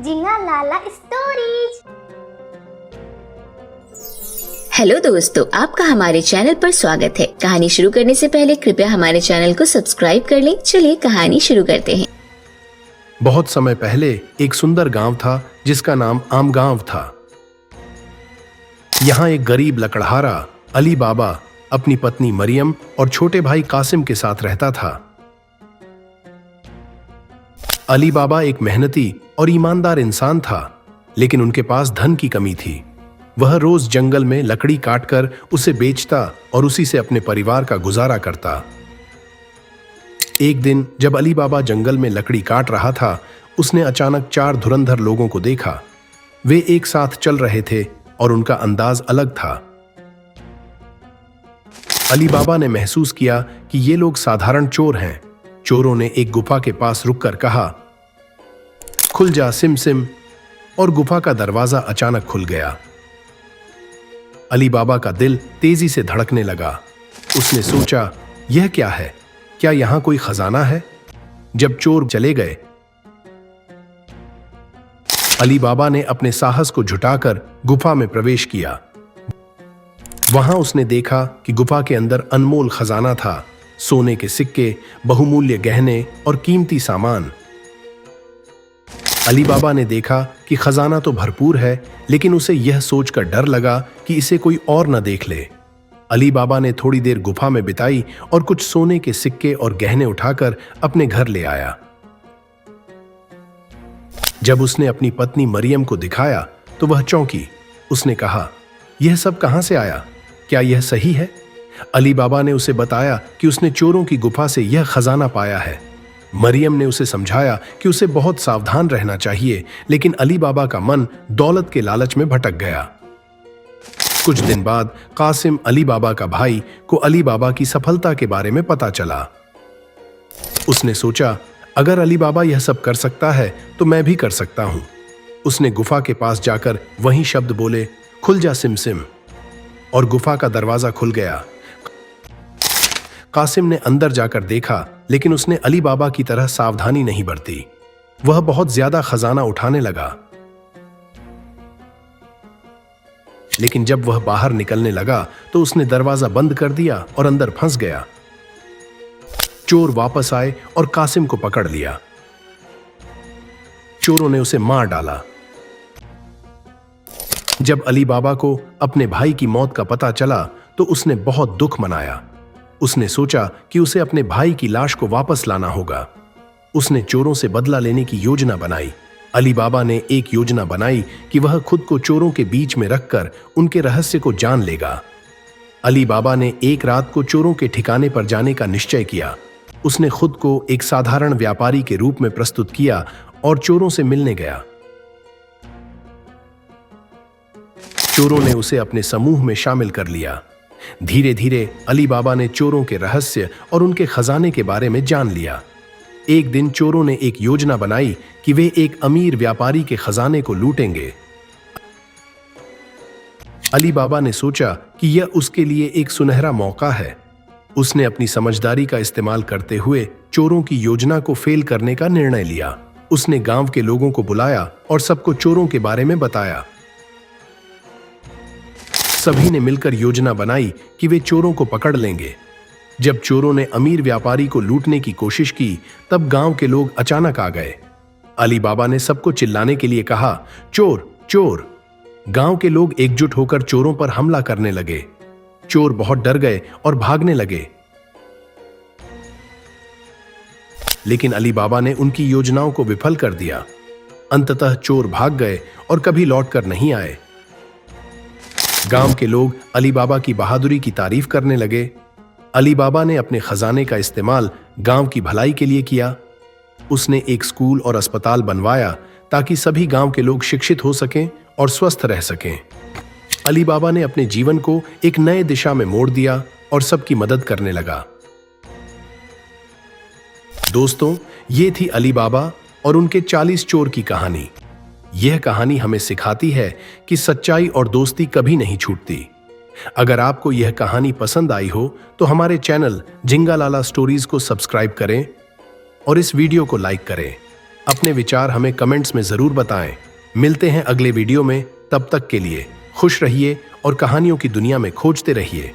जिंगा लाला stories. Hello दोस्तों, आपका हमारे चैनल पर स्वागत है। कहानी शुरू करने से पहले कृपया हमारे चैनल को सब्सक्राइब कर लें। चलिए कहानी शुरू करते हैं। बहुत समय पहले एक सुंदर गांव था जिसका नाम आमगांव था। यहाँ एक गरीब लकड़हारा अली बाबा अपनी पत्नी मरियम और छोटे भाई कासिम के साथ रहता था। अली बाबा एक मेहनती और ईमानदार इंसान था, लेकिन उनके पास धन की कमी थी। वह रोज जंगल में लकड़ी काटकर उसे बेचता और उसी से अपने परिवार का गुजारा करता। एक दिन जब अली बाबा जंगल में लकड़ी काट रहा था, उसने अचानक 4 धुरंधर लोगों को देखा। वे एक साथ चल रहे थे और उनका अंदाज अलग था। अली बाबा ने महसूस किया कि ये लोग साधारण चोर हैं। चोरों ने एक गुफा के पास रुककर कहा, खुल जा सिम सिम, और गुफा का दरवाजा अचानक खुल गया। अली बाबा का दिल तेजी से धड़कने लगा। उसने सोचा, यह क्या है? क्या यहां कोई खजाना है? जब चोर चले गए, अली बाबा ने अपने साहस को जुटाकर गुफा में प्रवेश किया। वहां उसने देखा कि गुफा के अंदर अनमोल खजाना था। सोने के सिक्के, बहुमूल्य गहने और कीमती सामान। अली बाबा ने देखा कि खजाना तो भरपूर है, लेकिन उसे यह सोचकर डर लगा कि इसे कोई और न देख ले। अली बाबा ने थोड़ी देर गुफा में बिताई और कुछ सोने के सिक्के और गहने उठाकर अपने घर ले आया। जब उसने अपनी पत्नी मरियम को दिखाया तो वह चौंकी। उसने कहा, यह सब कहां से आया? क्या यह सही है? अली बाबा ने उसे बताया कि उसने चोरों की गुफा से यह खजाना पाया है। मरियम ने उसे समझाया कि उसे बहुत सावधान रहना चाहिए, लेकिन अली बाबा का मन दौलत के लालच में भटक गया। कुछ दिन बाद कासिम, अली बाबा का भाई, को अली बाबा की सफलता के बारे में पता चला। उसने सोचा, अगर अली बाबा यह सब कर सकता है तो मैं भी कर सकता हूं। उसने गुफा के पास जाकर वही शब्द बोले, खुल जा सिम सिम, और गुफा का दरवाजा खुल गया। कासिम ने अंदर जाकर देखा, लेकिन उसने अली बाबा की तरह सावधानी नहीं बरती। वह बहुत ज्यादा खजाना उठाने लगा। लेकिन जब वह बाहर निकलने लगा तो उसने दरवाजा बंद कर दिया और अंदर फंस गया। चोर वापस आए और कासिम को पकड़ लिया। चोरों ने उसे मार डाला। जब अली बाबा को अपने भाई की मौत का पता चला तो उसने बहुत दुख मनाया। उसने सोचा कि उसे अपने भाई की लाश को वापस लाना होगा। उसने चोरों से बदला लेने की योजना बनाई। अली बाबा ने एक योजना बनाई कि वह खुद को चोरों के बीच में रखकर उनके रहस्य को जान लेगा। अली बाबा ने एक रात को चोरों के ठिकाने पर जाने का निश्चय किया। उसने खुद को एक साधारण व्यापारी के रूप में प्रस्तुत किया और चोरों से मिलने गया। चोरों ने उसे अपने समूह में शामिल कर लिया। धीरे धीरे अली बाबा ने चोरों के रहस्य और उनके खजाने के बारे में जान लिया। एक दिन चोरों ने एक योजना बनाई कि वे एक अमीर व्यापारी के खजाने को लूटेंगे। अली बाबा ने सोचा कि यह उसके लिए एक सुनहरा मौका है। उसने अपनी समझदारी का इस्तेमाल करते हुए चोरों की योजना को फेल करने का निर्णय लिया। उसने गांव के लोगों को बुलाया और सबको चोरों के बारे में बताया। सभी ने मिलकर योजना बनाई कि वे चोरों को पकड़ लेंगे। जब चोरों ने अमीर व्यापारी को लूटने की कोशिश की, तब गांव के लोग अचानक आ गए। अली बाबा ने सबको चिल्लाने के लिए कहा, चोर चोर। गांव के लोग एकजुट होकर चोरों पर हमला करने लगे। चोर बहुत डर गए और भागने लगे। लेकिन अली बाबा ने उनकी योजनाओं को विफल कर दिया। अंततः चोर भाग गए और कभी लौटकर नहीं आए। गांव के लोग अली बाबा की बहादुरी की तारीफ करने लगे। अली बाबा ने अपने खजाने का इस्तेमाल गांव की भलाई के लिए किया। उसने एक स्कूल और अस्पताल बनवाया ताकि सभी गांव के लोग शिक्षित हो सकें और स्वस्थ रह सकें। अली बाबा ने अपने जीवन को एक नए दिशा में मोड़ दिया और सबकी मदद करने लगा। दोस्तों, ये थी अली बाबा और उनके 40 चोर की कहानी। यह कहानी हमें सिखाती है कि सच्चाई और दोस्ती कभी नहीं छूटती। अगर आपको यह कहानी पसंद आई हो तो हमारे चैनल जिंगा लाला स्टोरीज को सब्सक्राइब करें और इस वीडियो को लाइक करें। अपने विचार हमें कमेंट्स में जरूर बताएं। मिलते हैं अगले वीडियो में, तब तक के लिए खुश रहिए और कहानियों की दुनिया में खोजते रहिए।